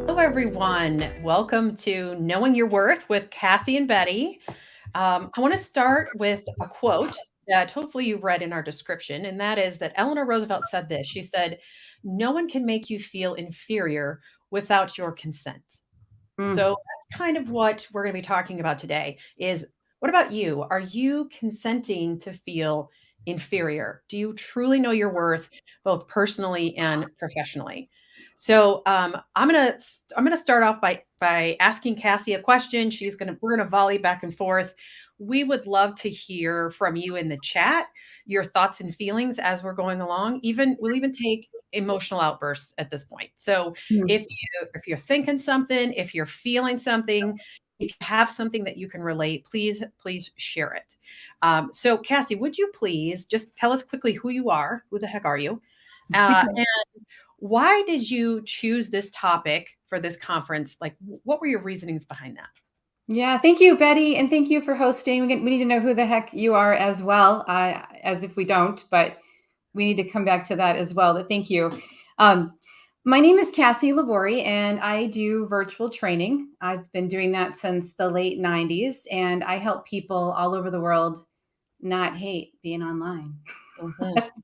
Hello, everyone. Welcome to Knowing Your Worth with Kassy and Betty. I want to start with a quote that hopefully you read in our description, and that is that Eleanor Roosevelt said this. She said, "No one can make you feel inferior without your consent." So that's kind of what we're going to be talking about today is what about you? Are you consenting to feel inferior? Do you truly know your worth both personally and professionally? So I'm gonna start off by asking Kassy a question. We're gonna volley back and forth. We would love to hear from you in the chat, your thoughts and feelings as we're going along. We'll even take emotional outbursts at this point. So if you're thinking something, if you're feeling something, if you have something that you can relate, please share it. So Kassy, would you please just tell us quickly who you are? Who the heck are you? And why did you choose this topic for this conference? Like, what were your reasonings behind that? Yeah, thank you, Betty, and thank you for hosting. We need to know who the heck you are as well, as if we don't, but we need to come back to that as well. But thank you. My name is Kassy LaBorie, and I do virtual training. I've been doing that since the late 90s, and I help people all over the world not hate being online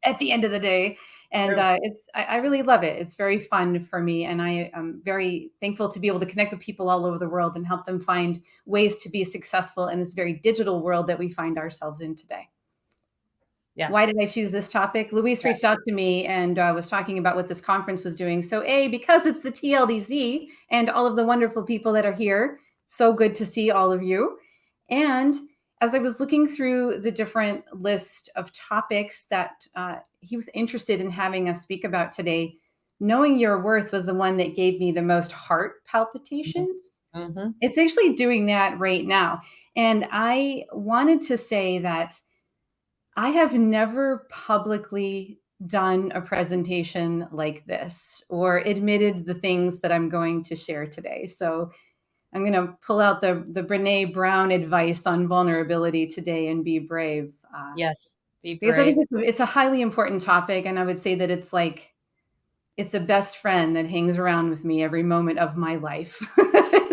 at the end of the day. And I really love it. It's very fun for me. And I am very thankful to be able to connect with people all over the world and help them find ways to be successful in this very digital world that we find ourselves in today. Yes. Why did I choose this topic? Luis reached out to me and was talking about what this conference was doing. So because it's the TLDC and all of the wonderful people that are here, so good to see all of you. And as I was looking through the different list of topics that he was interested in having us speak about today, knowing your worth was the one that gave me the most heart palpitations. Mm-hmm. It's actually doing that right now. And I wanted to say that I have never publicly done a presentation like this or admitted the things that I'm going to share today. So I'm going to pull out the Brené Brown advice on vulnerability today and be brave. Yes, be brave. Because I think it's a highly important topic. And I would say that it's a best friend that hangs around with me every moment of my life.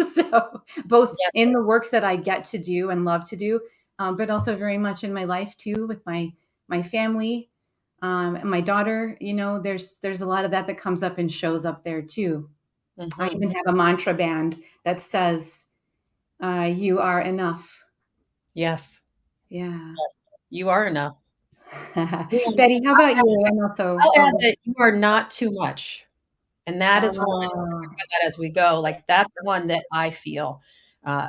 So both in the work that I get to do and love to do, but also very much in my life too, with my family and my daughter. You know, there's a lot of that comes up and shows up there too. Mm-hmm. I even have a mantra band that says, "You are enough." Yes. Yeah. Yes. You are enough. Betty, how about you? And also, I'll add that you are not too much. And that is one, we'll talk about that as we go. Like, that's one that I feel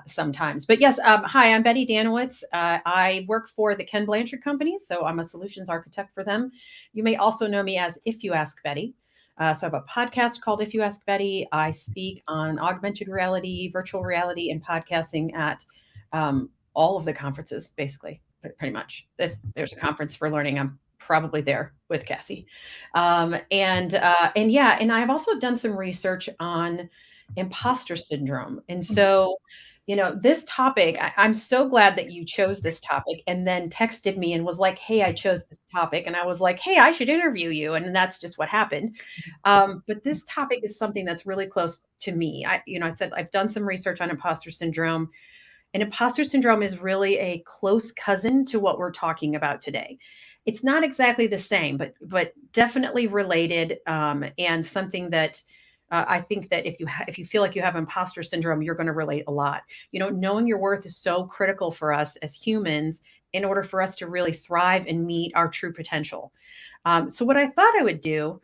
sometimes. But yes, hi, I'm Betty Dannewitz. I work for the Ken Blanchard Company, so I'm a solutions architect for them. You may also know me as If You Ask Betty. So I have a podcast called If You Ask Betty. I speak on augmented reality, virtual reality, and podcasting at all of the conferences, basically, pretty much. If there's a conference for learning, I'm probably there with Kassy. And I've also done some research on imposter syndrome. And so, you know, this topic, I'm so glad that you chose this topic and then texted me and was like, "Hey, I chose this topic." And I was like, "Hey, I should interview you." And that's just what happened. But this topic is something that's really close to me. I said, I've done some research on imposter syndrome. And imposter syndrome is really a close cousin to what we're talking about today. It's not exactly the same, but definitely related, and something that I think that if you feel like you have imposter syndrome, you're going to relate a lot. You know, knowing your worth is so critical for us as humans in order for us to really thrive and meet our true potential. So what I thought I would do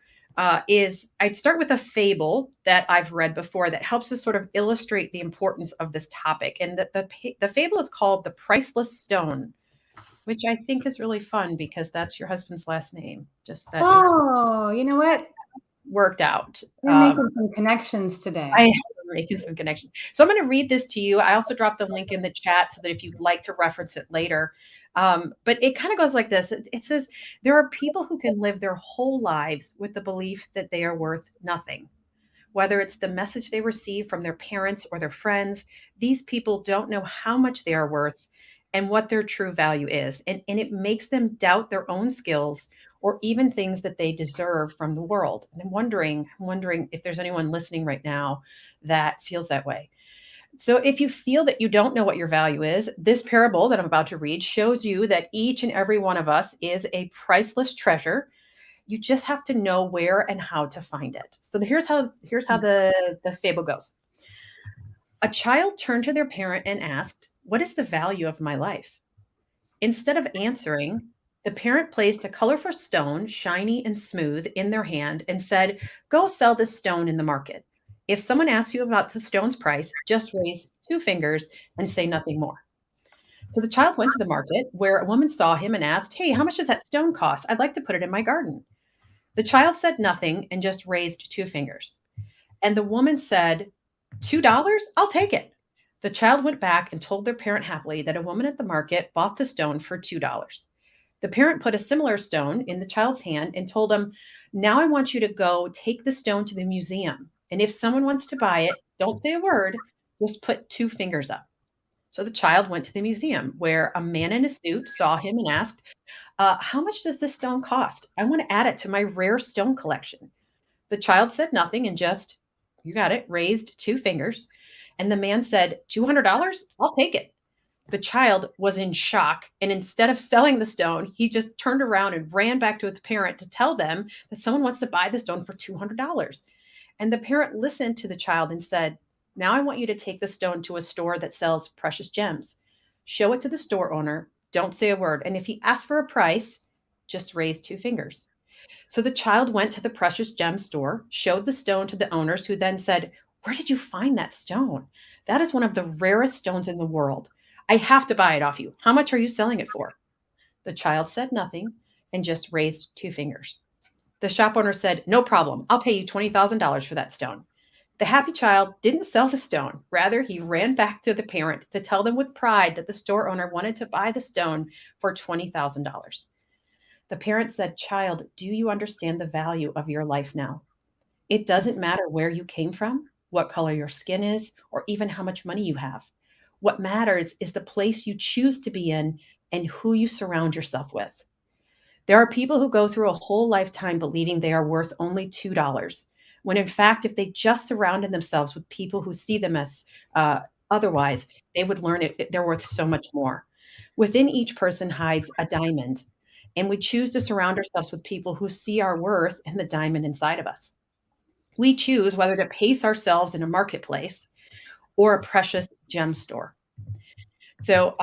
is I'd start with a fable that I've read before that helps us sort of illustrate the importance of this topic. And the fable is called The Priceless Stone, which I think is really fun because that's your husband's last name. You know what? Worked out. We're making some connections today. I am making some connections. So I'm going to read this to you. I also dropped the link in the chat so that if you'd like to reference it later. But it kind of goes like this. It says, there are people who can live their whole lives with the belief that they are worth nothing. Whether it's the message they receive from their parents or their friends, these people don't know how much they are worth and what their true value is. And it makes them doubt their own skills or even things that they deserve from the world. And I'm wondering if there's anyone listening right now that feels that way. So if you feel that you don't know what your value is, this parable that I'm about to read shows you that each and every one of us is a priceless treasure. You just have to know where and how to find it. So here's how the fable goes. A child turned to their parent and asked, "What is the value of my life?" Instead of answering, the parent placed a colorful stone, shiny and smooth, in their hand and said, "Go sell this stone in the market. If someone asks you about the stone's price, just raise two fingers and say nothing more." So the child went to the market where a woman saw him and asked, "Hey, how much does that stone cost? I'd like to put it in my garden." The child said nothing and just raised two fingers. And the woman said, $2? I'll take it. The child went back and told their parent happily that a woman at the market bought the stone for $2. The parent put a similar stone in the child's hand and told him, "Now I want you to go take the stone to the museum. And if someone wants to buy it, don't say a word, just put two fingers up." So the child went to the museum where a man in a suit saw him and asked, "How much does this stone cost? I want to add it to my rare stone collection." The child said nothing and just, you got it, raised two fingers. And the man said, $200? I'll take it. The child was in shock. And instead of selling the stone, he just turned around and ran back to his parent to tell them that someone wants to buy the stone for $200. And the parent listened to the child and said, "Now I want you to take the stone to a store that sells precious gems. Show it to the store owner. Don't say a word. And if he asks for a price, just raise two fingers." So the child went to the precious gem store, showed the stone to the owners, who then said, "Where did you find that stone? That is one of the rarest stones in the world. I have to buy it off you. How much are you selling it for?" The child said nothing and just raised two fingers. The shop owner said, "No problem. I'll pay you $20,000 for that stone." The happy child didn't sell the stone. Rather, he ran back to the parent to tell them with pride that the store owner wanted to buy the stone for $20,000. The parent said, "Child, do you understand the value of your life now? It doesn't matter where you came from, what color your skin is, or even how much money you have. What matters is the place you choose to be in and who you surround yourself with." There are people who go through a whole lifetime believing they are worth only $2, when in fact, if they just surrounded themselves with people who see them as otherwise, they would learn they're worth so much more. Within each person hides a diamond, and we choose to surround ourselves with people who see our worth in the diamond inside of us. We choose whether to pace ourselves in a marketplace or a precious gem store. So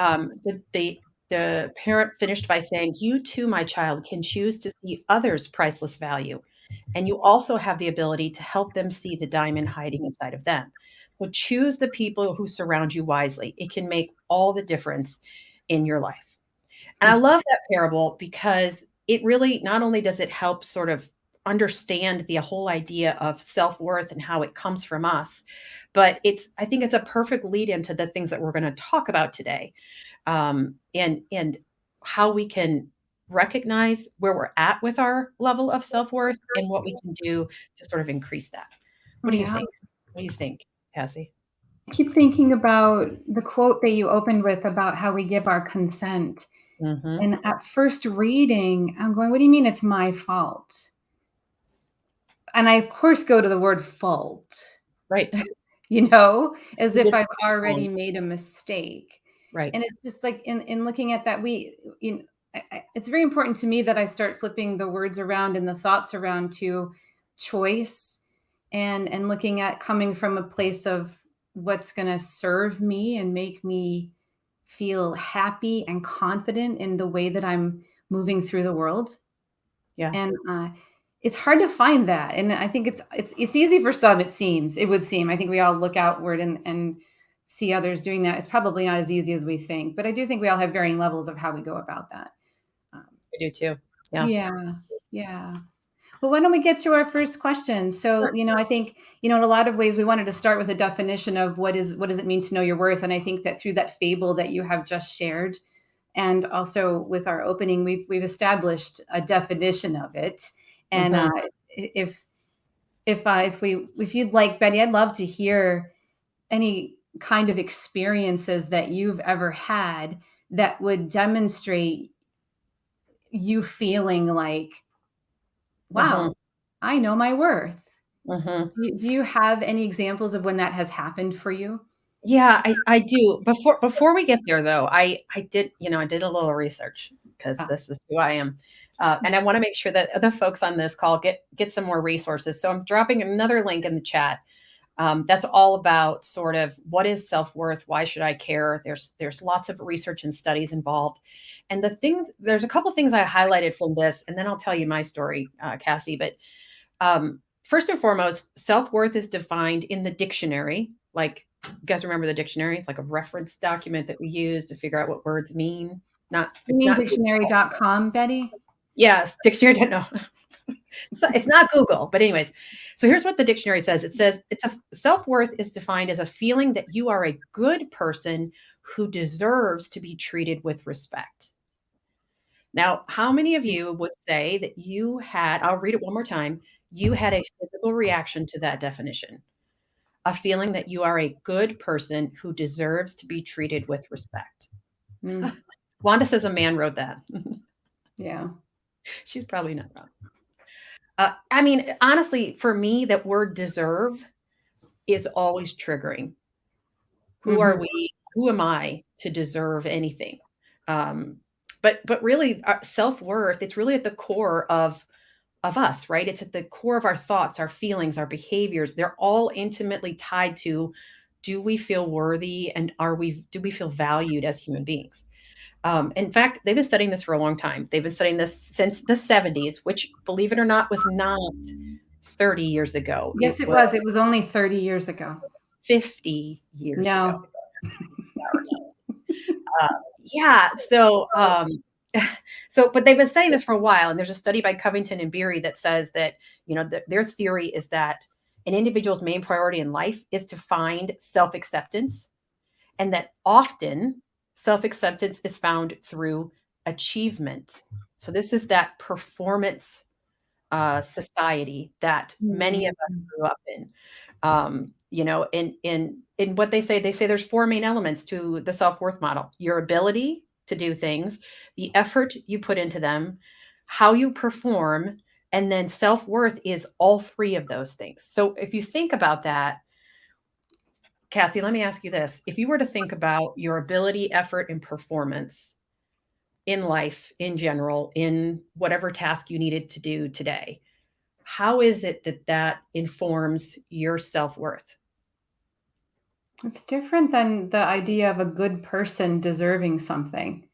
the parent finished by saying, "You too, my child, can choose to see others' priceless value, and you also have the ability to help them see the diamond hiding inside of them." So choose the people who surround you wisely. It can make all the difference in your life. And I love that parable because it really not only does it help sort of understand the whole idea of self-worth and how it comes from us, but I think it's a perfect lead into the things that we're going to talk about today, and how we can recognize where we're at with our level of self-worth and what we can do to sort of increase that. What do you Yeah. think? What do you think, Cassie? I keep thinking about the quote that you opened with about how we give our consent. Hmm. And at first reading, I'm going, what do you mean it's my fault? And I, of course, go to the word fault, Right. as We if did I've something already wrong. made a mistake. Right. And it's just like in looking at that, it's very important to me that I start flipping the words around and the thoughts around to choice, and looking at coming from a place of what's going to serve me and make me feel happy and confident in the way that I'm moving through the world. Yeah. And it's hard to find that. And I think it's easy for some. It would seem. I think we all look outward and see others doing that. It's probably not as easy as we think, but I do think we all have varying levels of how we go about that. Um, I do too. Yeah. yeah, yeah. Well, why don't we get to our first question? So, Sure. I think, in a lot of ways we wanted to start with a definition of what does it mean to know your worth? And I think that through that fable that you have just shared, and also with our opening, we've established a definition of it. And Hmm. if if you'd like, Betty, I'd love to hear any kind of experiences that you've ever had that would demonstrate you feeling like, wow, Mhm. I know my worth. Mhm. Do you have any examples of when that has happened for you? Yeah, I do. Before we get there though, I did, I did a little research because Ah, this is who I am. And I want to make sure that the folks on this call get some more resources. So I'm dropping another link in the chat. That's all about sort of what is self-worth, why should I care? There's lots of research and studies involved. And there's a couple things I highlighted from this, and then I'll tell you my story, Kassy. But first and foremost, self-worth is defined in the dictionary. Like, you guys remember the dictionary? It's like a reference document that we use to figure out what words mean. Not, you it's mean not, dictionary.com, Betty? yes, dictionary, no, it's not Google, but anyways. So here's what the dictionary says. It says it's a self-worth is defined as a feeling that you are a good person who deserves to be treated with respect. Now, how many of you would say that I'll read it one more time, you had a physical reaction to that definition? A feeling that you are a good person who deserves to be treated with respect. Mm, Wanda says a man wrote that. yeah. She's probably not wrong. I mean, honestly, for me, that word deserve is always triggering. Who are Mhm. we? Who am I to deserve anything? Um, but really, self worth. It's really at the core of us, right? It's at the core of our thoughts, our feelings, our behaviors. They're all intimately tied to: do we feel worthy, and do we feel valued as human beings? In fact, they've been studying this for a long time. They've been studying this since the 70s, which, believe it or not, was not 30 years ago. Yes, It it was was. It was only 30 years ago. 50 years ago. No. Uh, yeah. But they've been studying this for a while, and there's a study by Covington and Beery that says that, their theory is that an individual's main priority in life is to find self-acceptance, and that often self-acceptance is found through achievement. So this is that performance society that many of us Mhm. grew up in. In what they say there's four main elements to the self-worth model: your ability to do things, the effort you put into them, how you perform, and then self-worth is all three of those things. So if you think about that, Kassy, let me ask you this. If you were to think about your ability, effort, and performance in life, in general, in whatever task you needed to do today, how is it that that informs your self-worth? It's different than the idea of a good person deserving something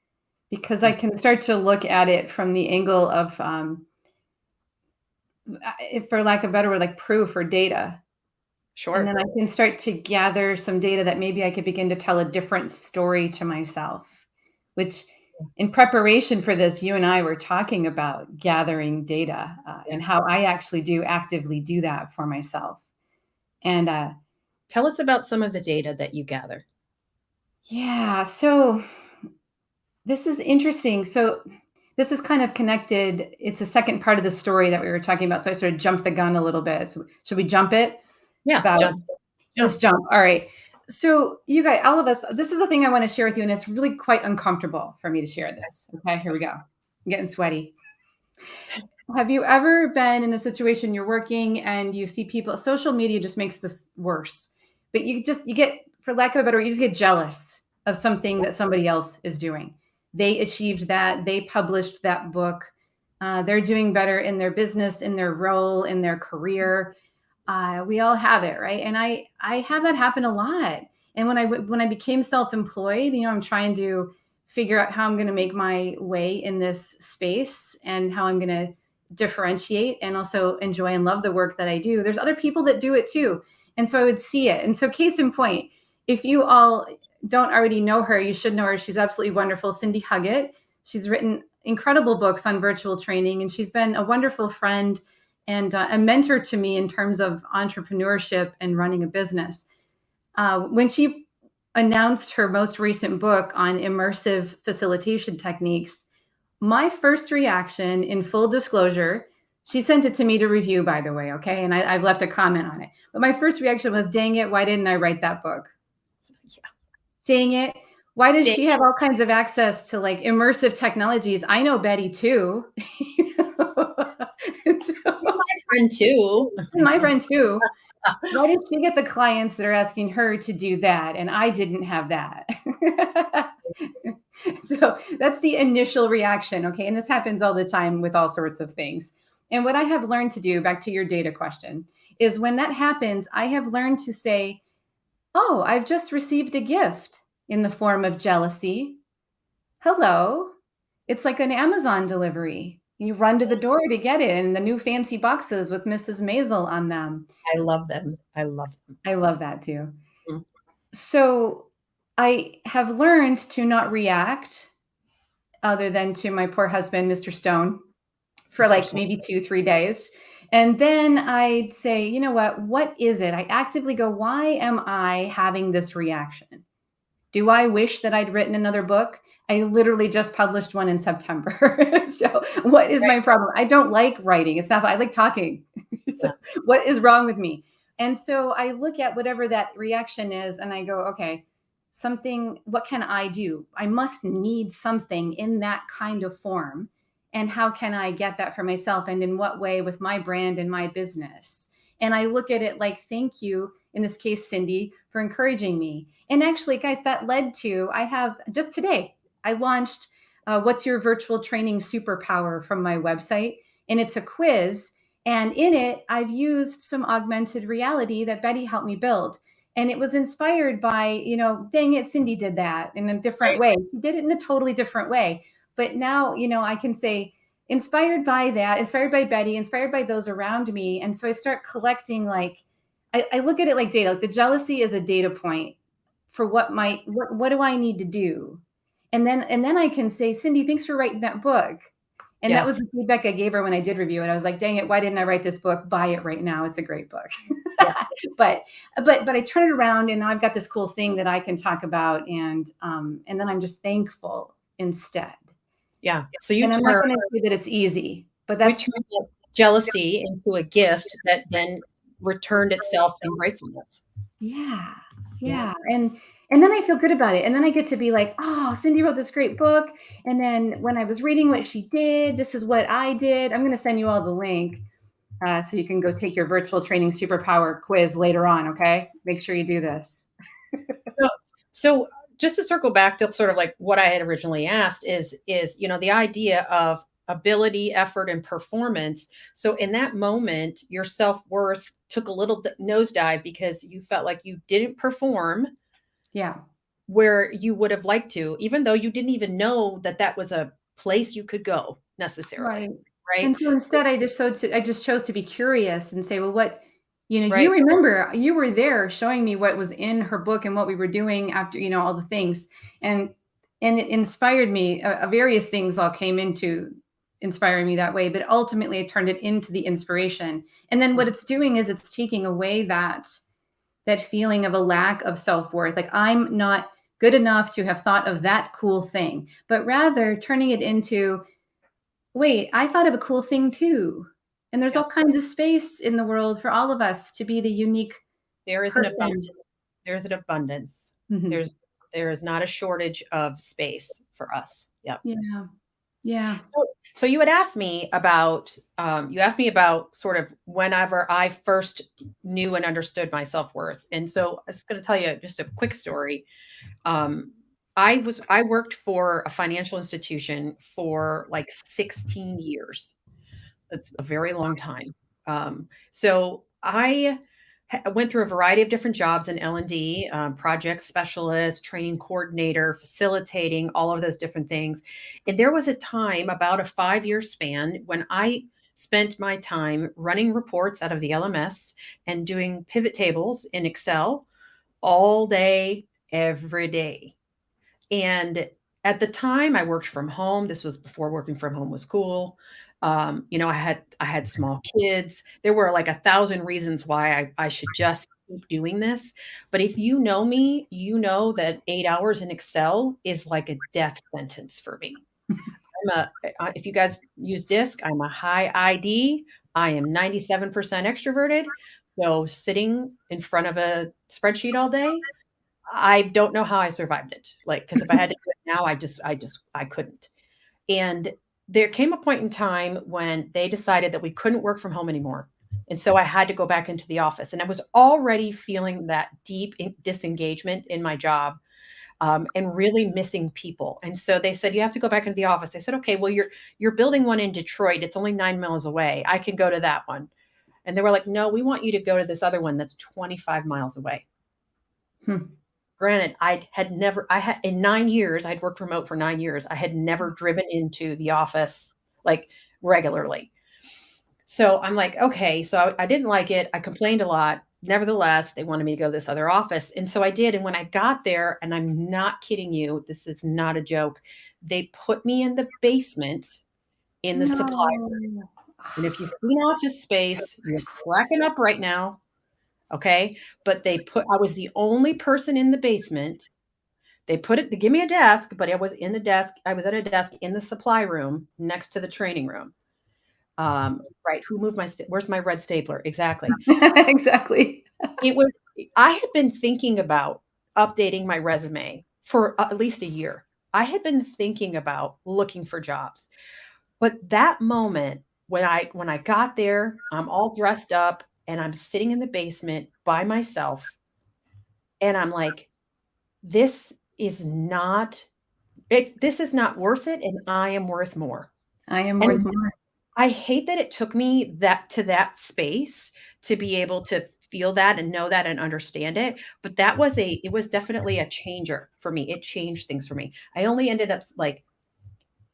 because I Mm, can start to look at it from the angle of, for lack of a better word, like proof or data. And then sure. I can start to gather some data that maybe I could begin to tell a different story to myself, which in preparation for this, you and I were talking about gathering data Yeah. and how I actually do actively do that for myself. And Tell us about some of the data that you gather. yeah, so this is interesting. So this is kind of connected. It's a second part of the story that we were talking about. So I sort of jumped the gun a little bit. So should we jump it? Yeah, About jump, Let's jump. jump. All right. So you guys, all of us, this is a thing I want to share with you, and it's really quite uncomfortable for me to share this. Okay, here we go. I'm getting sweaty. Have you ever been in a situation you're working and you see people, social media just makes this worse, but you get, for lack of a better word, you just get jealous of something that somebody else is doing. They achieved that, they published that book, they're doing better in their business, in their role, in their career. We all have it, right? And I have that happen a lot. And when I became self-employed, I'm trying to figure out how I'm going to make my way in this space and how I'm going to differentiate and also enjoy and love the work that I do. There's other people that do it too. And so I would see it. And so case in point, if you all don't already know her, you should know her. She's absolutely wonderful. Cindy Huggett. She's written incredible books on virtual training, and she's been a wonderful friend and a mentor to me in terms of entrepreneurship and running a business. When she announced her most recent book on immersive facilitation techniques, my first reaction, in full disclosure, she sent it to me to review, by the way, okay? And I've left a comment on it. But my first reaction was, dang it, why didn't I write that book? Yeah. Dang it, Why does she have all kinds of access to like immersive technologies? I know Betty too. She's my friend too. She's my friend too. Why did she get the clients that are asking her to do that? And I didn't have that. So that's the initial reaction. Okay. And this happens all the time with all sorts of things. And what I have learned to do, back to your data question, is when that happens, I have learned to say, oh, I've just received a gift in the form of jealousy. Hello. It's like an Amazon delivery. You run to the door to get it and the new fancy boxes with Mrs. Maisel on them. I love them. I love them. I love that too. Mm. So I have learned to not react other than to my poor husband, Mr. Stone, for Mr. like Sun. maybe 2, 3 days. And then I'd say, you know what is it? I actively go, why am I having this reaction? Do I wish that I'd written another book? I literally just published one in September. So what is Right. my problem? I don't like writing. It's not, I like talking. So Yeah. what is wrong with me? And so I look at whatever that reaction is and I go, okay, something, what can I do? I must need something in that kind of form. And how can I get that for myself? And in what way with my brand and my business? And I look at it like, thank you, in this case, Cindy, for encouraging me. And actually, guys, that led to, I have just today, I launched What's Your Virtual Training Superpower from my website. And it's a quiz. And in it, I've used some augmented reality that Betty helped me build. And it was inspired by, dang it, Cindy did that in a different Right. way. She did it in a totally different way. But now, I can say, inspired by that, inspired by Betty, inspired by those around me. And so I start collecting, like, I look at it like data. Like the jealousy is a data point for what do I need to do? And then I can say, Cindy, thanks for writing that book. And that was Yes. the feedback I gave her when I did review it. I was like, dang it, why didn't I write this book? Buy it right now. It's a great book. Yes. but I turn it around and now I've got this cool thing that I can talk about and then I'm just thankful instead. Yeah. So you And I'm not turn going to say that it's easy, but you that's turned that jealousy into a gift that then returned itself in gratefulness. yeah. Yeah. Yeah. And then I feel good about it. And then I get to be like, oh, Cindy wrote this great book. And then when I was reading what she did, this is what I did. I'm going to send you all the link so you can go take your virtual training superpower quiz later on. Okay. Make sure you do this. So, so just to circle back to sort of like what I had originally asked is the idea of ability, effort, and performance. So in that moment, your self-worth took a little nosedive because you felt like you didn't perform Yeah. where you would have liked to, even though you didn't even know that that was a place you could go necessarily, Right. right? And so instead, I just chose to be curious and say, well, you Right. remember you were there showing me what was in her book and what we were doing after, all the things. And, and it inspired me. Various things all came into inspiring me that way, but ultimately I turned it into the inspiration. And then what it's doing is it's taking away that feeling of a lack of self-worth. Like I'm not good enough to have thought of that cool thing, but rather turning it into, wait, I thought of a cool thing too. And there's Yeah. all kinds of space in the world for all of us to be the unique There is an abundance. person. There's an abundance. Mhm. There is not a shortage of space for us. Yep. Yeah. Yeah. So you had asked me about sort of whenever I first knew and understood my self-worth. And so I was going to tell you just a quick story. Um, I worked for a financial institution for like 16 years. That's a very long time. So I went through a variety of different jobs in L&D, project specialist, training coordinator, facilitating, all of those different things. And there was a time, about a 5-year span, when I spent my time running reports out of the LMS and doing pivot tables in Excel all day, every day. And at the time I worked from home. This was before working from home was cool. I had small kids. There were like 1,000 reasons why I should just keep doing this. But if you know me, you know that 8 hours in Excel is like a death sentence for me. If you guys use DISC, I'm a high ID. I am 97% extroverted. So sitting in front of a spreadsheet all day, I don't know how I survived it. Like, because if I had to do it now, I couldn't. And there came a point in time when they decided that we couldn't work from home anymore. And so I had to go back into the office. And I was already feeling that deep disengagement in my job, and really missing people. And so they said, you have to go back into the office. I said, okay, well, you're building one in Detroit. It's only 9 miles away. I can go to that one. And they were like, no, we want you to go to this other one that's 25 miles away. Hmm. Granted, I had in 9 years, I'd worked remote for 9 years. I had never driven into the office like regularly. So I'm like, okay. So I didn't like it. I complained a lot. Nevertheless, they wanted me to go to this other office. And so I did. And when I got there, and I'm not kidding you, this is not a joke, they put me in the basement in the supply. No. And if you've seen Office Space, you're cracking up right now. Okay. But I was the only person in the basement. They give me a desk, but I was at a desk in the supply room next to the training room. Right. Who moved where's my red stapler? Exactly. Exactly. It was, I had been thinking about updating my resume for at least a year. I had been thinking about looking for jobs. But that moment when I got there, I'm all dressed up and I'm sitting in the basement by myself, and I'm like, this is not this is not worth it, and I am worth more. I am And worth more. I hate that it took me that space to be able to feel that and know that and understand it, but it was definitely a changer for me. It changed things for me. I only ended up like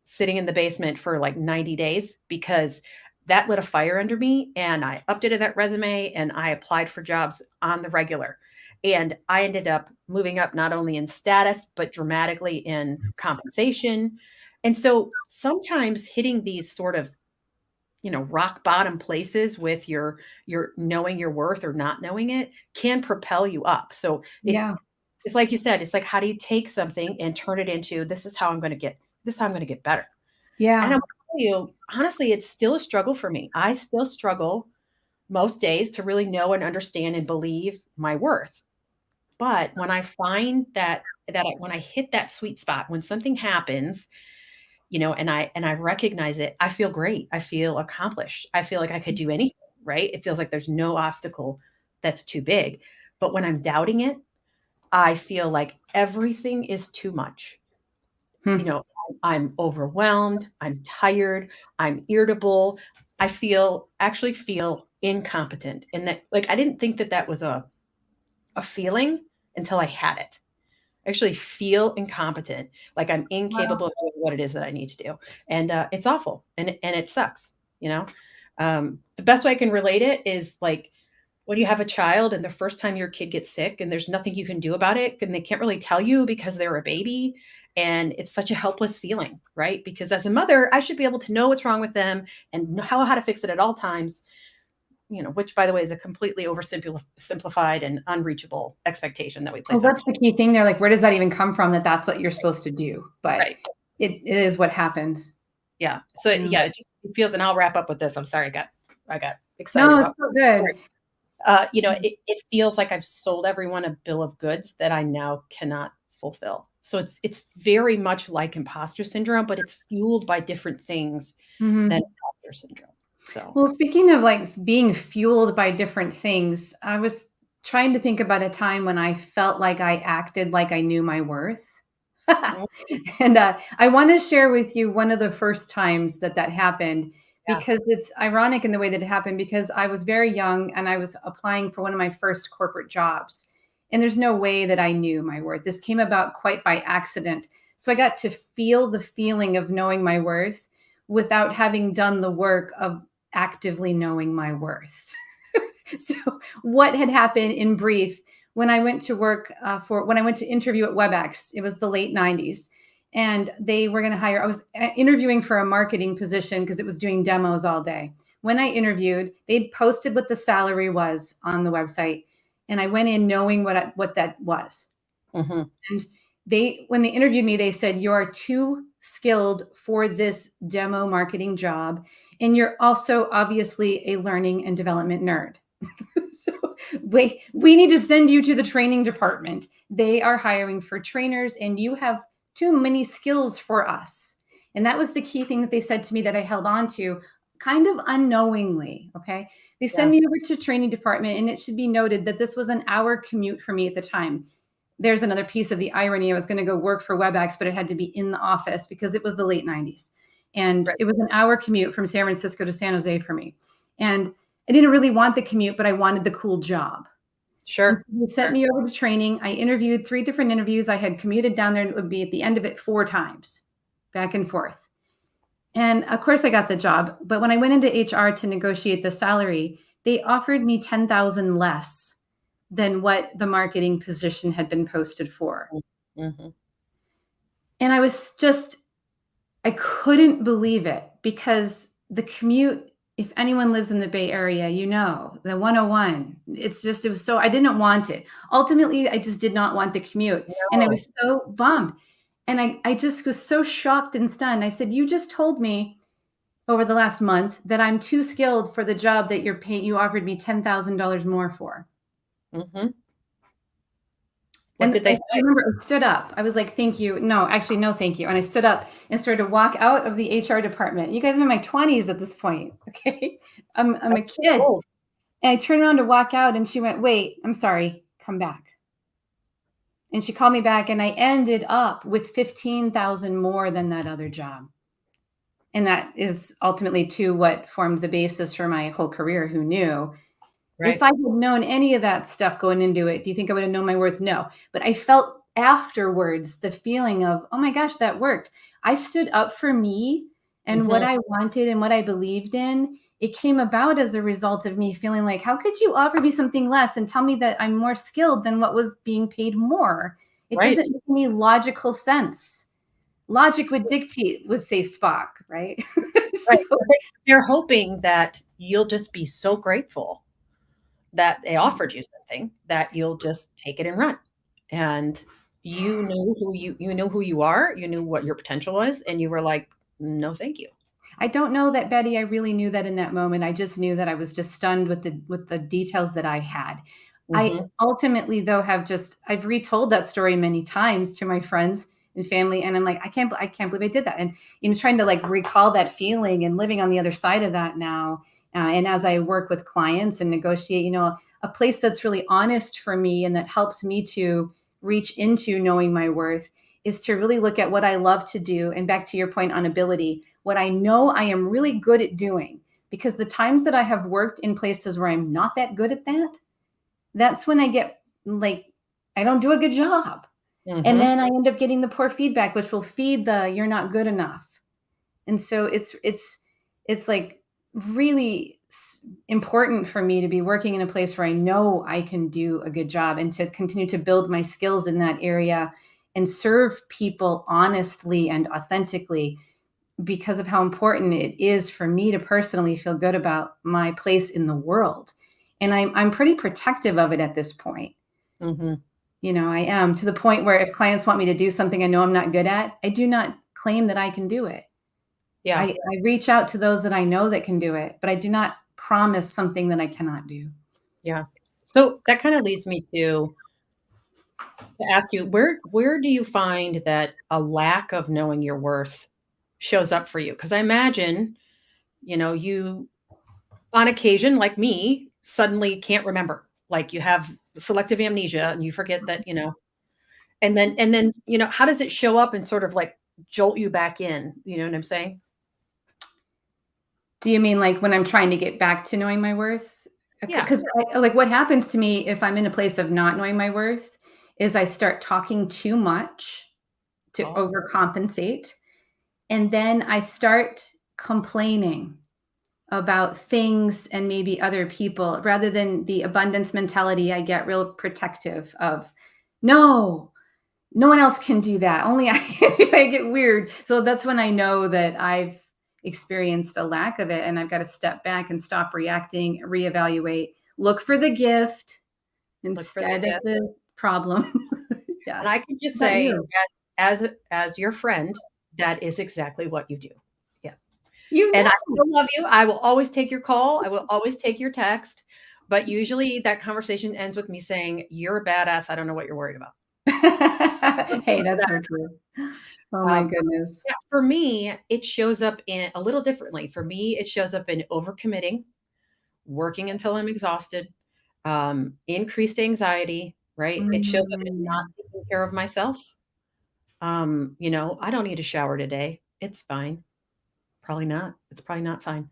sitting in the basement for like 90 days because that lit a fire under me, and I updated that resume and I applied for jobs on the regular. And I ended up moving up not only in status, but dramatically in compensation. And so sometimes hitting these sort of, rock bottom places with your knowing your worth or not knowing it can propel you up. So Yeah. it's like you said, it's like, how do you take something and turn it into, this is how I'm going to get better. And I Yeah. will tell you, honestly, it's still a struggle for me. I still struggle most days to really know and understand and believe my worth. But when I find when I hit that sweet spot, when something happens, and I recognize it, I feel great. I feel accomplished. I feel like I could do anything, right? It feels like there's no obstacle that's too big. But when I'm doubting it, I feel like everything is too much. You Hmm. know, I'm overwhelmed, I'm tired, I'm irritable. Actually feel incompetent. And that, like, I didn't think that that was a feeling until I had it. I actually feel incompetent, like I'm Wow. incapable of doing what it is that I need to do. And it's awful, and it sucks, you know? The best way I can relate it is like when you have a child and the first time your kid gets sick and there's nothing you can do about it, and they can't really tell you because they're a baby, and it's such a helpless feeling, right? Because as a mother, I should be able to know what's wrong with them and know how to fix it at all times, which by the way is a completely oversimplified and unreachable expectation that we Well, place on our that's kids. the key thing there. Like, where does that even come from that that's what you're supposed to do? But Right. it is what happens. Yeah. So Yeah. yeah, it feels, and I'll wrap up with this. I'm sorry, I got excited No, it's about. so good. It feels like I've sold everyone a bill of goods that I now cannot fulfill. So it's very much like imposter syndrome, but it's fueled by different things than Mhm. imposter syndrome. So Well, speaking of like being fueled by different things, I was trying to think about a time when I felt like I acted like I knew my worth. mm, And I want to share with you one of the first times that that happened yeah. because it's ironic in the way that it happened because I was very young and I was applying for one of my first corporate jobs. And there's no way that I knew my worth. This came about quite by accident. So I got to feel the feeling of knowing my worth without having done the work of actively knowing my worth. So, what had happened in brief when I went to work when I went to interview at WebEx? It was the late 90s. And they were going to hire, I was interviewing for a marketing position because it was doing demos all day. When I interviewed, they'd posted what the salary was on the website. And I went in knowing what that was. Hmm. And when they interviewed me, they said, you are too skilled for this demo marketing job. And you're also obviously a learning and development nerd. So we need to send you to the training department. They are hiring for trainers and you have too many skills for us. And that was the key thing that they said to me that I held on to kind of unknowingly. Okay. They send Yeah. me over to training department, and it should be noted that this was an hour commute for me at the time. There's another piece of the irony. I was going to go work for WebEx, but it had to be in the office because it was the late 90s. And Right. it was an hour commute from San Francisco to San Jose for me. And I didn't really want the commute, but I wanted the cool job. And Sure. so they sent Sure. me over to training. I interviewed 3 different interviews. I had commuted down there, and it would be at the end of it 4 times, back and forth. And of course I got the job, but when I went into HR to negotiate the salary, they offered me 10,000 less than what the marketing position had been posted for. Mhm. And I couldn't believe it because the commute, if anyone lives in the Bay Area, the 101, it was so, I didn't want it. Ultimately, I just did not want the commute. And I No. was so bummed. And I just was so shocked and stunned. I said, you just told me over the last month that I'm too skilled for the job that you offered me $10,000 more for. Mhm. What And did they I say? remember I stood up. I was like, "Thank you." No, actually, no, thank you. And I stood up and started to walk out of the HR department. You guys, I'm in my 20s at this point. Okay. I'm a That's too kid. cold. And I turned around to walk out and she went, "Wait, I'm sorry. Come back." And she called me back and I ended up with 15,000 more than that other job. And that is ultimately to what formed the basis for my whole career. Who knew? If Right. I had known any of that stuff going into it, do you think I would have known my worth? No. But I felt afterwards the feeling of, oh my gosh, that worked. I stood up for me and what Mhm. I wanted and what I believed in. It came about as a result of me feeling like, how could you offer me something less and tell me that I'm more skilled than what was being paid more? It Right. doesn't make any logical sense. Logic would dictate, would say Spock, right? So Right. They're hoping that you'll just be so grateful that they offered you something that you'll just take it and run. And you knew who you are, you knew what your potential was, and you were like, "No, thank you." I don't know that, Betty, I really knew that in that moment. I just knew that I was just stunned with the details that I had. I Mhm. ultimately, though, I've retold that story many times to my friends and family, and I'm like, I can't believe I did that. And trying to like recall that feeling and living on the other side of that now. And as I work with clients and negotiate, a place that's really honest for me and that helps me to reach into knowing my worth is to really look at what I love to do. And back to your point on ability, what I know I am really good at doing, because the times that I have worked in places where I'm not that good at that, that's when I get like, I don't do a good job. And Mhm. then I end up getting the poor feedback, which will feed the you're not good enough. And so it's like really important for me to be working in a place where I know I can do a good job and to continue to build my skills in that area and serve people honestly and authentically because of how important it is for me to personally feel good about my place in the world. And I'm pretty protective of it at this point. Mhm. I am to the point where if clients want me to do something I know I'm not good at, I do not claim that I can do it. Yeah. I reach out to those that I know that can do it, but I do not promise something that I cannot do. Yeah. So that kinda leads me to ask you, where do you find that a lack of knowing your worth shows up for you? Because I imagine, you on occasion, like me, suddenly can't remember. Like you have selective amnesia and you forget that, and then, how does it show up and sort of like jolt you back in? You know what I'm saying? Do you mean like when I'm trying to get back to knowing my worth? Yeah. Because like what happens to me if I'm in a place of not knowing my worth is I start talking too much to Oh, overcompensate. And then I start complaining about things and maybe other people rather than the abundance mentality. I get real protective of, no, no one else can do that. Only I, I get weird. So that's when I know that I've experienced a lack of it and I've got to step back and stop reacting, reevaluate, look for the gift look for the instead of gift. the problem. And Yes. I could just How about say, you? as your friend, that is exactly what you do. Yeah. You And I know. still love you. I will always take your call. I will always take your text. But usually that conversation ends with me saying, "You're a badass. I don't know what you're worried about." Hey, that's so true. Oh my Um, goodness. yeah, for me, it shows up in a little differently. For me, it shows up in overcommitting, working until I'm exhausted, increased anxiety, right? It shows up in not Mm, taking care of myself. I don't need a shower today. It's fine. Probably not. It's probably not fine.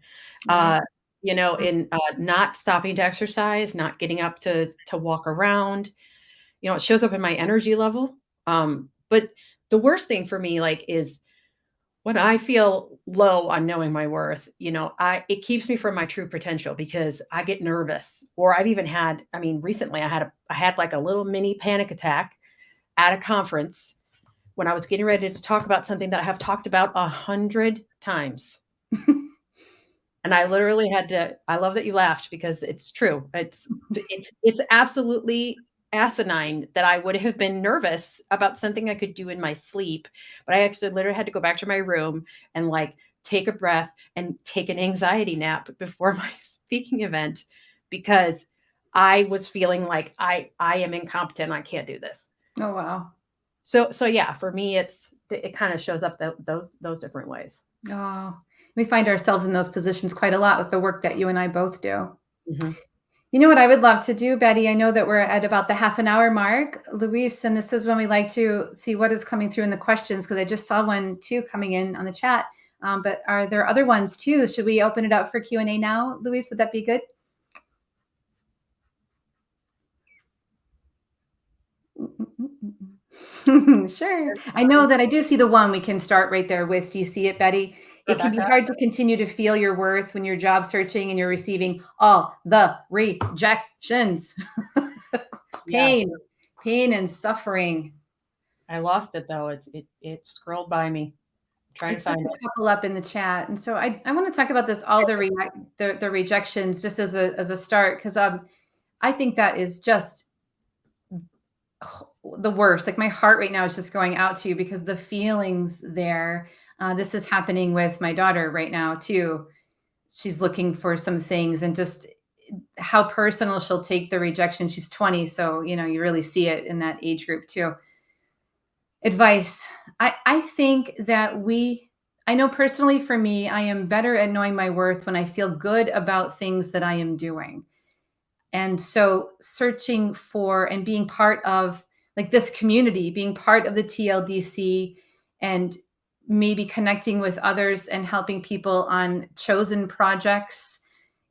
right. Uh, in not stopping to exercise, not getting up to walk around. It shows up in my energy level. But the worst thing for me, like, is when I feel low on knowing my worth, it keeps me from my true potential because I get nervous. Or I've even had, I mean, recently I had like a little mini panic attack at a conference when I was getting ready to talk about something that I have talked about 100 times. And I literally had to, I love that you laughed because it's true. It's absolutely asinine that I would have been nervous about something I could do in my sleep, but I actually literally had to go back to my room and like take a breath and take an anxiety nap before my speaking event because I was feeling like I am incompetent. I can't do this. Oh, wow. So yeah, for me it kind of shows up those different ways. Oh, we find ourselves in those positions quite a lot with the work that you and I both do. Mhm. You know what I would love to do, Betty? I know that we're at about the half an hour mark, Luis, and this is when we like to see what is coming through in the questions because I just saw one too coming in on the chat. But are there other ones too? Should we open it up for Q&A now, Luis? Would that be good? Sure. There's I know that I do see the one we can start right there with. Do you see it, Betty? It can be Rebecca. hard to continue to feel your worth when you're job searching and you're receiving all the rejections. Yes. Pain, pain and suffering. I lost it though. It scrolled by me. I'm I trying to took find a it. couple up in the chat, and so I want to talk about this all the rejections just as a start because I think that is just the worst. Like my heart right now is just going out to you because the feelings there. This is happening with my daughter right now too. She's looking for some things and just how personal she'll take the rejection. She's 20, so you really see it in that age group too. Advice. I think that I know personally for me, I am better at knowing my worth when I feel good about things that I am doing. And so searching for and being part of like this community, being part of the TLDC and maybe connecting with others and helping people on chosen projects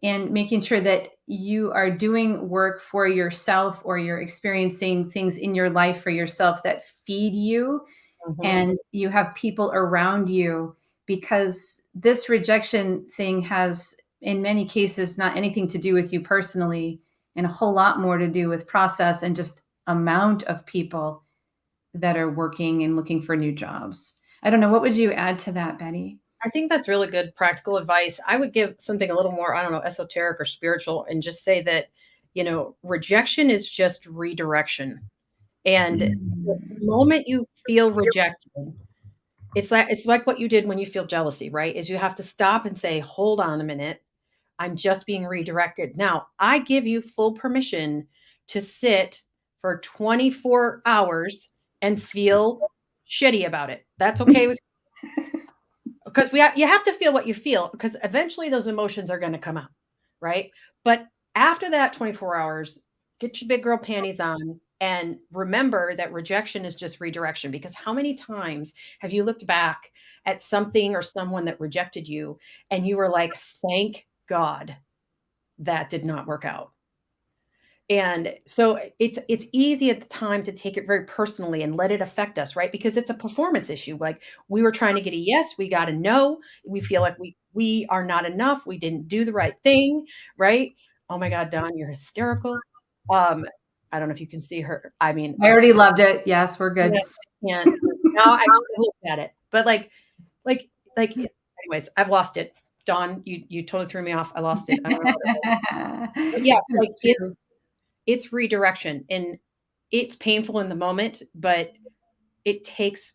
and making sure that you are doing work for yourself or you're experiencing things in your life for yourself that feed you Mhm, and you have people around you because this rejection thing has in many cases not anything to do with you personally and a whole lot more to do with process and just amount of people that are working and looking for new jobs. I don't know, what would you add to that, Betty? I think that's really good practical advice. I would give something a little more, I don't know, esoteric or spiritual and just say that, rejection is just redirection. And the Mm. moment you feel rejected, it's like what you did when you feel jealousy, right? Is you have to stop and say, "Hold on a minute. I'm just being redirected." Now, I give you full permission to sit for 24 hours and feel shitty about it. That's okay with because you have to feel what you feel because eventually those emotions are going to come out, right? But after that 24 hours, get your big girl panties on and remember that rejection is just redirection because how many times have you looked back at something or someone that rejected you and you were like, "Thank God that did not work out." And so it's easy at the time to take it very personally and let it affect us, right? Because it's a performance issue. Like we were trying to get a yes, we got a no. We feel like we are not enough. We didn't do the right thing, right? Oh my God, Don, you're hysterical. Um, I don't know if you can see her. I mean, I it's already loved it. Yes, we're yeah, good. I can't. Now I should have looked at it, but like anyways, I've lost it. Dawn, you totally threw me off. I lost it. I don't know what it was. But yeah, like It's true. it's redirection and it's painful in the moment, but it takes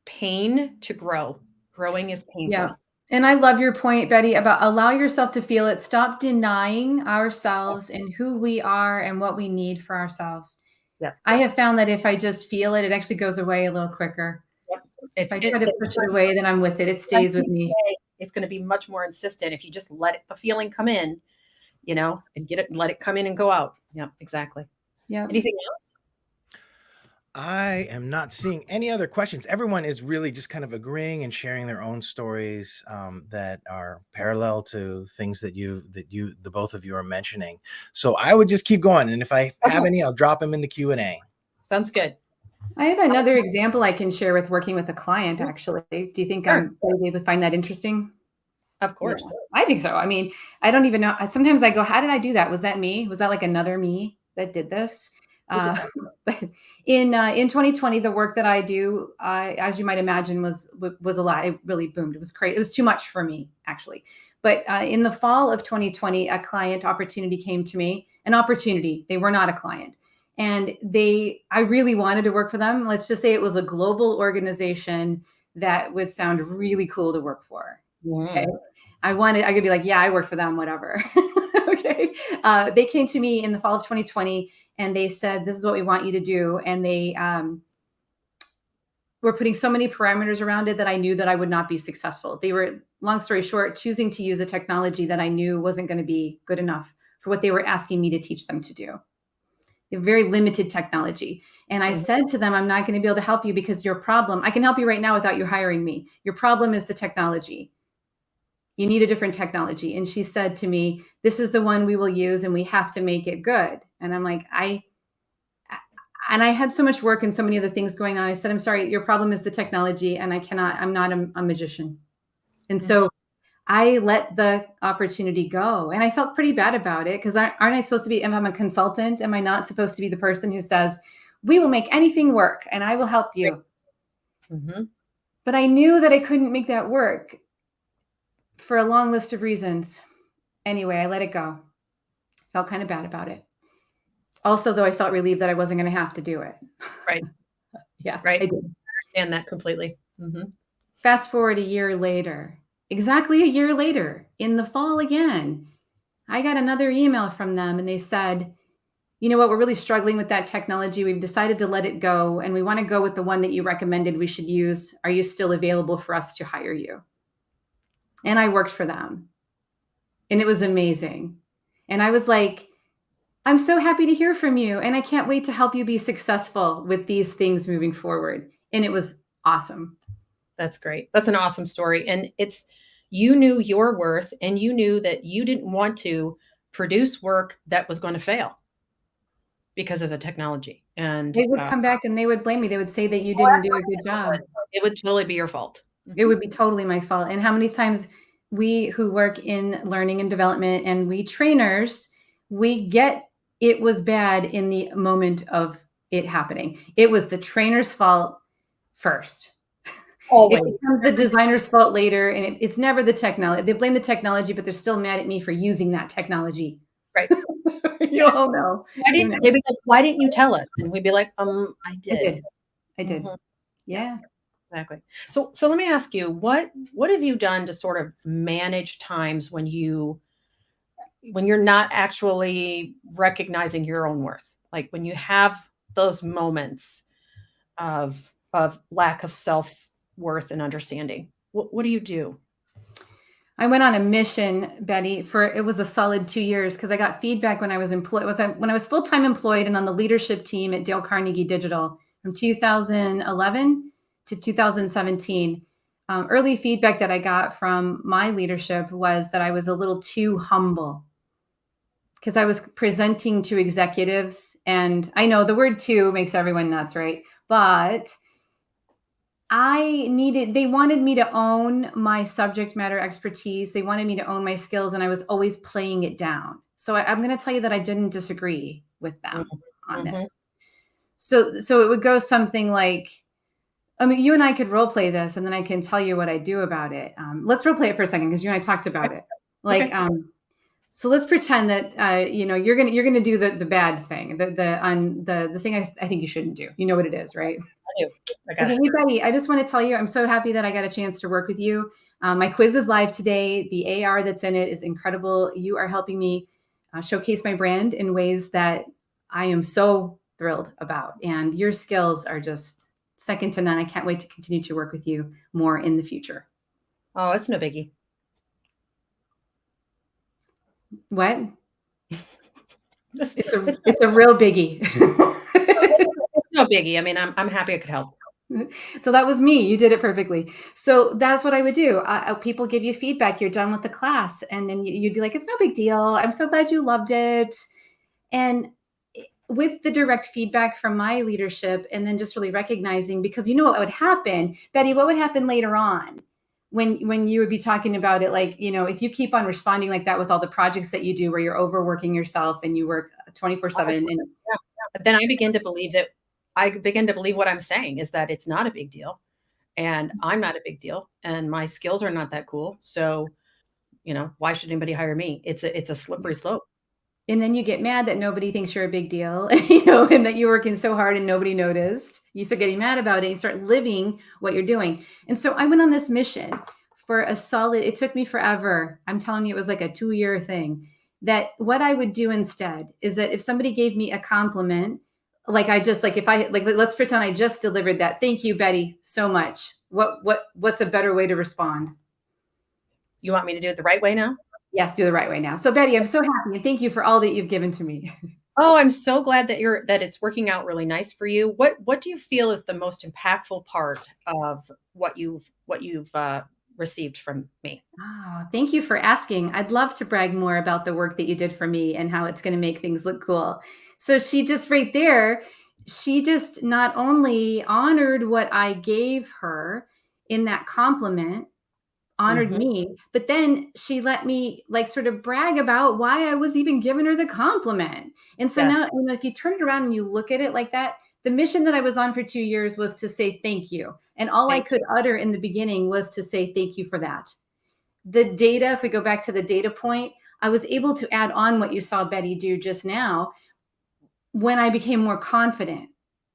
pain to grow. Growing is Yeah. painful. And I love your point, Betty, about allow yourself to feel it. Stop denying Yep, ourselves and who we are and what we need for ourselves. yep, I have found that if I just feel it, it actually goes away a little quicker. yep. If I try to push it away, then I'm with it. It Like stays with you me. say, it's going to be much more insistent if you just let the feeling come in, and get it, let it come in and go out. Yep, exactly. Yep. Anything I am not seeing any other questions. Everyone is really just kind of agreeing and sharing their own stories that are parallel to things that the both of you are mentioning. So I would just keep going, and if I have else? any, I'll drop them in the Q&A. Sounds good. I have another example I can share with working with a client, actually. Do you think Sure. they would find that interesting? Of Yeah, course. I think so. I mean, I don't even know. Sometimes I go, how did I do that? Was that me? Was that like another me that did this? Who did Uh, that? but in 2020, the work that I do, as you might imagine, was a lot. It really boomed. It was crazy. It was too much for me, actually. But in the fall of 2020, a client opportunity came to me. An opportunity. They were not a client, and I really wanted to work for them. Let's just say it was a global organization that would sound really cool to work for. Okay. Mm. I could be like, yeah, I work for them, whatever. Okay. They came to me in the fall of 2020 and they said, this is what we want you to do. And they were putting so many parameters around it that I knew that I would not be successful. They were, long story short, choosing to use a technology that I knew wasn't going to be good enough for what they were asking me to teach them to do. A very limited technology. And I Mhm. said to them, I'm not going to be able to help you because your problem, I can help you right now without you hiring me. Your problem is the technology. You need a different technology. And she said to me, this is the one we will use and we have to make it good. And I'm like, and I had so much work and so many other things going on. I said, I'm sorry, your problem is the technology and I'm not a magician. And Mhm. so I let the opportunity go. And I felt pretty bad about it because aren't I supposed to be, if I'm a consultant, am I not supposed to be the person who says, we will make anything work and I will help Right. you? Mhm. But I knew that I couldn't make that work for a long list of reasons. Anyway, I let it go. Felt kind of bad about it. Also, though, I felt relieved that I wasn't going to have to do it. Right. Yeah, Right. I did. Understand that completely. Mhm. Fast forward a year later, exactly a year later, in the fall again, I got another email from them and they said, you know what, we're really struggling with that technology. We've decided to let it go and we want to go with the one that you recommended we should use. Are you still available for us to hire you? And I worked for them and it was amazing. And I was like, I'm so happy to hear from you. And I can't wait to help you be successful with these things moving forward. And it was awesome. That's great. That's an awesome story. And you knew your worth and you knew that you didn't want to produce work that was going to fail because of the technology. And They would come back and they would blame me. They would say that you well, didn't that's do a fine. good job. It would totally be your fault. It Mhm. would be totally my fault. And how many times we who work in learning and development and we trainers, we get it was bad in the moment of it happening. It was the trainer's fault first. It Always. becomes the designer's fault later, and it's never the technology. They blame the technology, but they're still mad at me for using that technology. Right. You all know. You know. They'd be like, "Why didn't you tell us?" And we'd be like, I I did." did. I did. Mhm. Yeah, Yeah. exactly. So let me ask you, what have you done to sort of manage times when you're not actually recognizing your own worth? Like when you have those moments of lack of self-worth and understanding. What do you do? I went on a mission, Betty, for it was a solid 2 years because I got feedback when I was employed. When I was full time employed and on the leadership team at Dale Carnegie Digital from 2011 to 2017. Early feedback that I got from my leadership was that I was a little too humble because I was presenting to executives, and I know the word "too" makes everyone nuts, right? But they wanted me to own my subject matter expertise. They wanted me to own my skills, and I was always playing it down. So I'm going to tell you that I didn't disagree with them on Mhm. this. So it would go something like, I mean, you and I could role play this, and then I can tell you what I do about it. Let's role play it for a second because you and I talked about it. Like, Okay. so let's pretend that you're gonna do the bad thing, the thing I think you shouldn't do. You know what it is, right? I do. I got Okay, it. hey Betty, I just want to tell you I'm so happy that I got a chance to work with you. My quiz is live today. The AR that's in it is incredible. You are helping me showcase my brand in ways that I am so thrilled about. And your skills are just second to none. I can't wait to continue to work with you more in the future. Oh, it's no biggie. What? It's a real biggie. It's no biggie. I mean, I'm happy I could help. So that was me. You did it perfectly. So that's what I would do. People give you feedback. You're done with the class, and then you'd be like, "It's no big deal. I'm so glad you loved it." And with the direct feedback from my leadership, and then just really recognizing, because you know what would happen, Betty, what would happen later on when you would be talking about it, like, if you keep on responding like that with all the projects that you do where you're overworking yourself and you work 24/7 and But then I begin to believe what I'm saying is that it's not a big deal, and I'm not a big deal, and my skills are not that cool. So, why should anybody hire me? It's a slippery slope. and then you get mad that nobody thinks you're a big deal, and that you're working so hard and nobody noticed. You start getting mad about it. You start living what you're doing. And so I went on this mission for it took me forever. I'm telling you, it was like a 2-year thing. That what I would do instead is that if somebody gave me a compliment, let's pretend I just delivered that. Thank you, Betty, so much. What's a better way to respond? You want me to do it the right way now? Yes, do the right way now. So Betty, I'm so happy and thank you for all that you've given to me. Oh, I'm so glad that it's working out really nice for you. What do you feel is the most impactful part of what you've received from me? Oh, thank you for asking. I'd love to brag more about the work that you did for me and how it's going to make things look cool. So she just not only honored what I gave her in that compliment, honored Mhm. me, but then she let me like sort of brag about why I was even giving her the compliment. And so Yes. now, if you turn it around and you look at it like that, the mission that I was on for 2 years was to say thank you. And all I Thank could utter in the beginning was to say thank you for that. The data, if we go back to the data point, I was able to add on what you saw Betty do just now when I became more confident.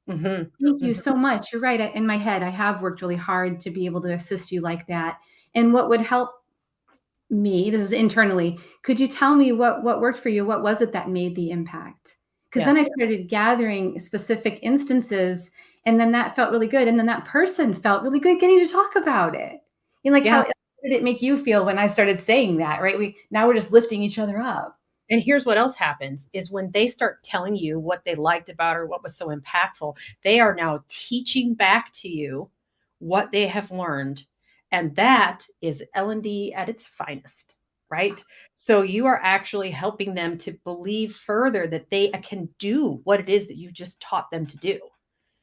Mhm. Thank you Mhm. so much. You're right. In my head, I have worked really hard to be able to assist you like that. And what would help me, this is internally, could you tell me what worked for you? What was it that made the impact? Because then I Yes. started gathering specific instances, and then that felt really good. And then that person felt really good getting to talk about it. Yeah. How did it make you feel when I started saying that, right? We're just lifting each other up. And here's what else happens is when they start telling you what they liked about or what was so impactful, they are now teaching back to you what they have learned. And that is L&D at its finest, right? So you are actually helping them to believe further that they can do what it is that you just taught them to do.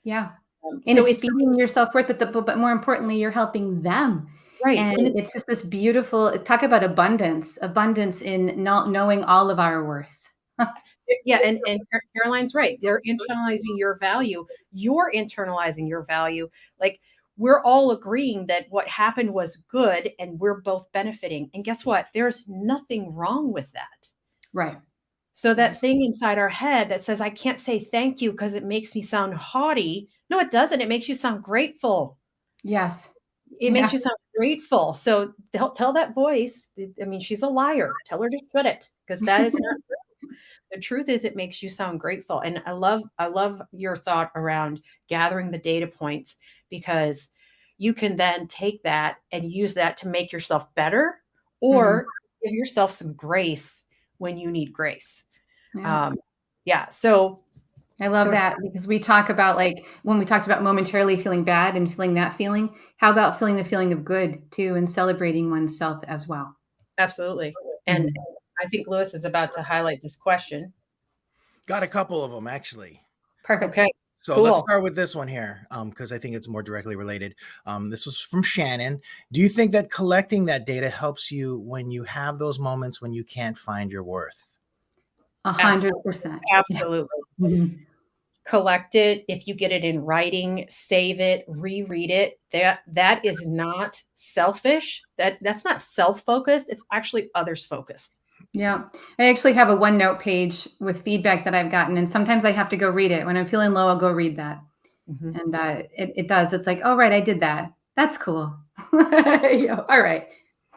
Yeah. And So it's it's feeding your self-worth, but more importantly, you're helping them. right. And And it's just this beautiful talk about abundance in not knowing all of our worth. yeah, and Caroline's right. They're internalizing your value. You're internalizing your value. Like we're all agreeing that what happened was good and we're both benefiting. And guess what? There's nothing wrong with that. Right. So Right. that thing inside our head that says I can't say thank you because it makes me sound haughty. No, it doesn't. It makes you sound grateful. Yes. It makes Yeah. you sound grateful. So tell that voice. I mean, she's a liar. Tell her to shut it because that is not the truth is it makes you sound grateful. And I love your thought around gathering the data points because you can then take that and use that to make yourself better Mhm. or give yourself some grace when you need grace. Yeah. Um, yeah. So I love there was that because we talk about like when we talked about momentarily feeling bad and feeling that feeling, how about feeling the feeling of good too and celebrating oneself as well? absolutely. And Mhm. I think Lewis is about to highlight this question. Got a couple of them actually. Perfect. Okay. So let's Cool. start with this one here, because I think it's more directly related. This was from Shannon. Do you think that collecting that data helps you when you have those moments when you can't find your worth? 100%. Yeah. Absolutely. Mhm. Collect it. If you get it in writing, save it, reread it. That is not selfish. That's not self-focused. It's actually others focused. Yeah. I actually have a OneNote page with feedback that I've gotten, and sometimes I have to go read it. When I'm feeling low, I'll go read that. Mhm. And it does. It's like, oh, right, I did that. That's cool. Yeah, all right.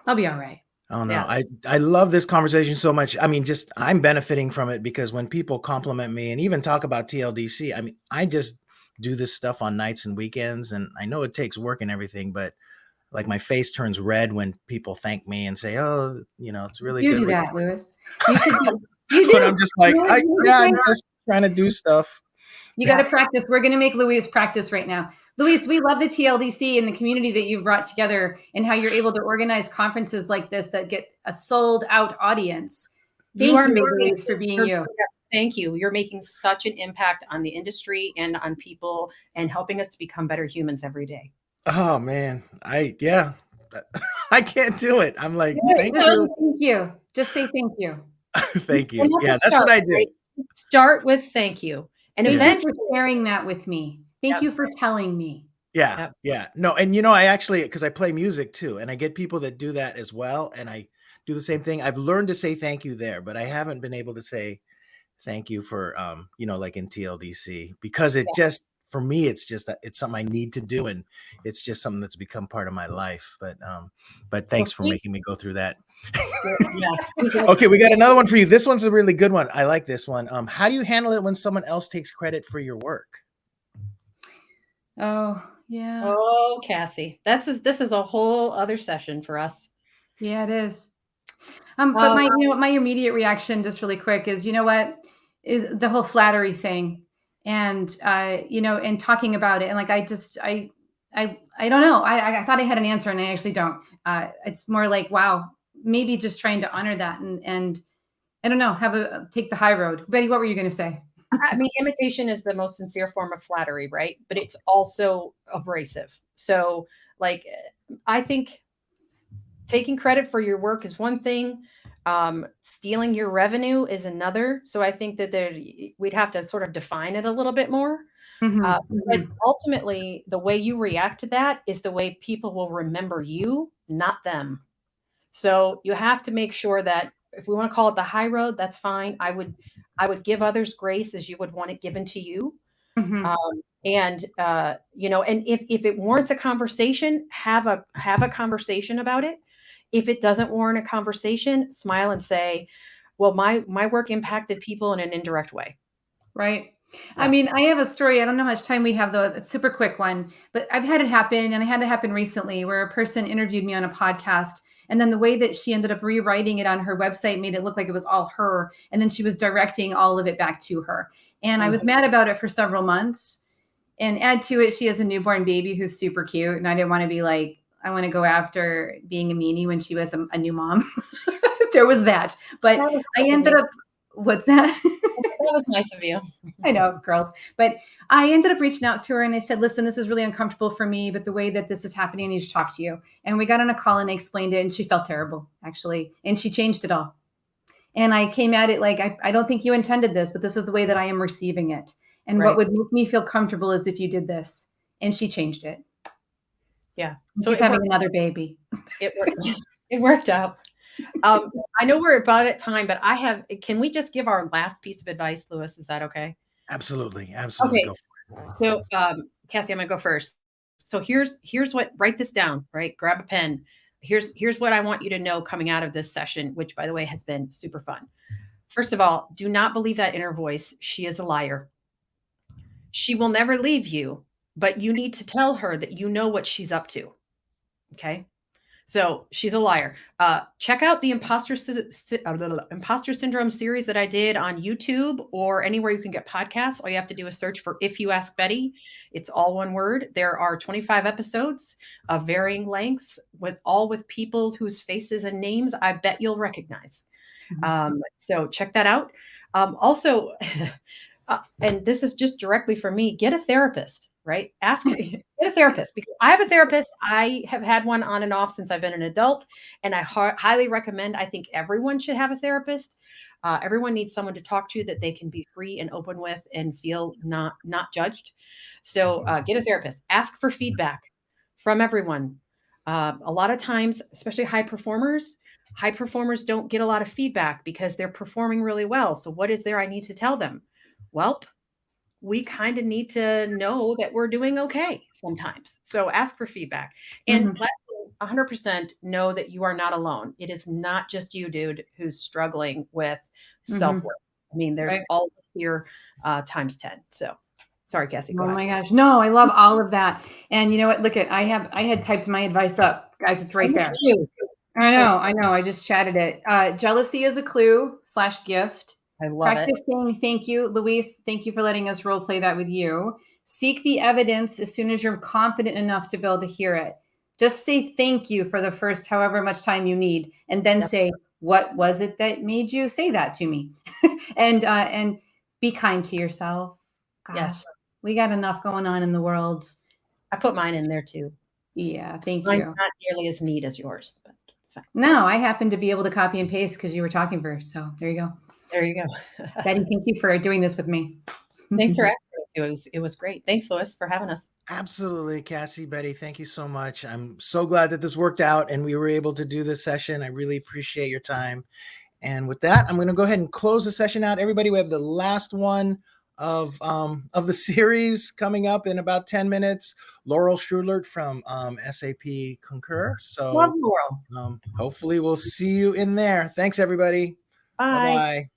I'll be all right. Oh no, Yeah. I love this conversation so much. I mean, just I'm benefiting from it because when people compliment me and even talk about TLDC, I mean, I just do this stuff on nights and weekends, and I know it takes work and everything, but like my face turns red when people thank me and say, "Oh, it's really You good." do that, Lewis. You should be. You But do. I'm just like, I'm You just trying to do stuff. got to practice. We're going to make Louise practice right now. Louise, we love the TLDC and the community that you've brought together and how you're able to organize conferences like this that get a sold out audience. You Thank are you, making, Louise, for being you. yes, thank you. You're making such an impact on the industry and on people and helping us to become better humans every day. Oh man, yeah, I can't do it. I'm like, thank Just you, thank you. Just say thank you. thank And you. that's Yeah, a that's what start, I do. right? Start with thank you. And Thank Yeah. you for eventually, sharing that with me. Thank yep, you for telling me. Yeah, yep. yeah. No, and I actually, because I play music too, and I get people that do that as well, and I do the same thing. I've learned to say thank you there, but I haven't been able to say thank you for like in TLDC, because it just, for me, it's just that it's something I need to do, and it's just something that's become part of my life. But Well, thanks for making me go through that. yeah. Okay, we got another one for you. This one's a really good one. I like this one. How do you handle it when someone else takes credit for your work? Oh, yeah. Oh, Kassy, this is a whole other session for us. Yeah, it is. But Um, my immediate reaction, just really quick, is what is the whole flattery thing, and and talking about it, and like I don't know. I thought I had an answer, and I actually don't. It's more like, wow, maybe just trying to honor that, and I don't know, take the high road. Betty, what were you going to say? I mean, imitation is the most sincere form of flattery, right? But it's also abrasive. So, like, I think taking credit for your work is one thing. Stealing your revenue is another. So I think that we'd have to sort of define it a little bit more. Mm-hmm, But mm-hmm, ultimately, the way you react to that is the way people will remember you, not them. So you have to make sure that if we want to call it the high road, that's fine. I would give others grace as you would want it given to you. mm-hmm. And if it warrants a conversation, have a conversation about it. If it doesn't warrant a conversation, smile and say, well, my work impacted people in an indirect way. Right. I Yeah. mean, I have a story. I don't know how much time we have, though. It's a super quick one, but I've had it happen, and I had it happen recently where a person interviewed me on a podcast. And then the way that she ended up rewriting it on her website made it look like it was all her. And then she was directing all of it back to her. And I was Mhm. mad about it for several months. And add to it, she has a newborn baby who's super cute. And I didn't want to be like, I want to go after being a meanie when she was a new mom. There was that. But That was I nice of ended you. up, what's that? That was nice of you. I know, girls. But I ended up reaching out to her and I said, listen, this is really uncomfortable for me, but the way that this is happening, I need to talk to you. And we got on a call and I explained it, and she felt terrible, actually. And she changed it all. And I came at it like, I don't think you intended this, but this is the way that I am receiving it. And what Right. would make me feel comfortable is if you did this. And she changed it. Yeah. So She's it having worked. another baby. It worked. It worked out. I know we're about at time, but can we just give our last piece of advice, Lewis? Is that okay? Absolutely, absolutely. Okay. Go for it. So, Kassy, I'm gonna go first. So here's what. Write this down. Right. Grab a pen. Here's what I want you to know coming out of this session, which, by the way, has been super fun. First of all, do not believe that inner voice. She is a liar. She will never leave you, but you need to tell her that you know what she's up to. Okay. So she's a liar. Check out the imposter syndrome series that I did on YouTube or anywhere you can get podcasts. All you have to do is search for "If You Ask Betty." It's all one word. There are 25 episodes of varying lengths, with people whose faces and names I bet you'll recognize. So check that out. Also, and this is just directly for me, get a therapist, right? Get a therapist, because I have a therapist. I have had one on and off since I've been an adult, and I highly recommend. I think everyone should have a therapist. Everyone needs someone to talk to that they can be free and open with and feel not judged. So get a therapist. Ask for feedback from everyone. A lot of times, especially high performers don't get a lot of feedback because they're performing really well. So what is there I need to tell them? Well, we kind of need to know that we're doing okay sometimes. So ask for feedback. And Mhm. lastly, 100% know that you are not alone. It is not just you, dude, who's struggling with self-worth. I mean, there's Right. all here times 10. So sorry, Kassy, go Oh ahead. my gosh. No, I love all of that. And you know what? Look at I had typed my advice up. Guys, it's right Look there. at you. I So know, sweet. I know. I just chatted it. Jealousy is a clue / gift. I love it. Practice saying thank you. Luis, thank you for letting us role play that with you. Seek the evidence as soon as you're confident enough to be able to hear it. Just say thank you for the first however much time you need, and then Yep. say, what was it that made you say that to me? And be kind to yourself. Gosh, Yes. we got enough going on in the world. I put mine in there too. Yeah, thank Mine's you. not nearly as neat as yours, but it's fine. No, I happen to be able to copy and paste because you were talking first. So there you go. There you go. Betty, thank you for doing this with me. Thanks for asking me. It was great. Thanks, Lois, for having us. Absolutely, Kassy, Betty, thank you so much. I'm so glad that this worked out and we were able to do this session. I really appreciate your time. And with that, I'm going to go ahead and close the session out. Everybody, we have the last one of the series coming up in about 10 minutes. Laurel Schulert from SAP Concur. So Love Laurel. hopefully we'll see you in there. Thanks, everybody. Bye. Bye-bye.